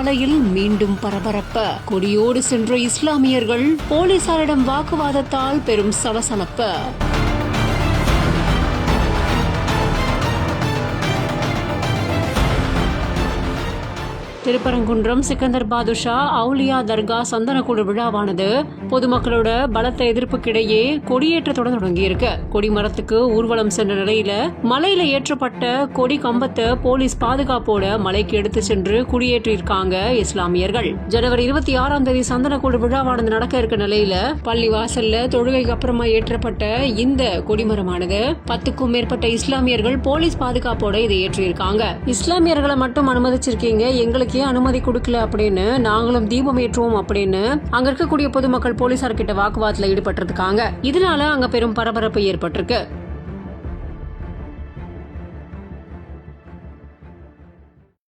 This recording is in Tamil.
சாலையில் மீண்டும் பரபரப்பு. கொடியோடு சென்ற இஸ்லாமியர்கள் போலீசாரிடம் வாக்குவாதத்தால் பெரும் சலசலப்பு. திருப்பரங்குன்றம் சிக்கந்தர் பாதுஷா அவுலியா தர்கா சந்தனக்கூடு விழாவானது பொதுமக்களோட பலத்த எதிர்ப்புக்கிடையே கொடியேற்றத்துடன் தொடங்கியிருக்கு. கொடிமரத்துக்கு ஊர்வலம் சென்ற நிலையில மலையில ஏற்றப்பட்ட கொடி கம்பத்தை போலீஸ் பாதுகாப்போட மலைக்கு எடுத்து சென்று குடியேற்றிருக்காங்க இஸ்லாமியர்கள். ஜனவரி 26 சந்தனக்கூடு விழாவானது நடக்க இருக்க நிலையில பள்ளி வாசல்ல தொழுகைக்கு அப்புறமா ஏற்றப்பட்ட இந்த கொடிமரமானது 10க்கும் மேற்பட்ட இஸ்லாமியர்கள் போலீஸ் பாதுகாப்போட இதை ஏற்றிருக்காங்க. இஸ்லாமியர்களை மட்டும் அனுமதிச்சிருக்கீங்க, எங்களுக்கு அனுமதி கொடுக்கல அப்படின்னு நாங்களும் தீபம் ஏற்றுவோம் அப்படின்னு அங்க இருக்கக்கூடிய பொதுமக்கள் போலீசார் கிட்ட வாக்குவாதத்துல ஈடுபட்டிருக்காங்க. இதனால அங்க பெரும் பரபரப்பு ஏற்பட்டிருக்கு.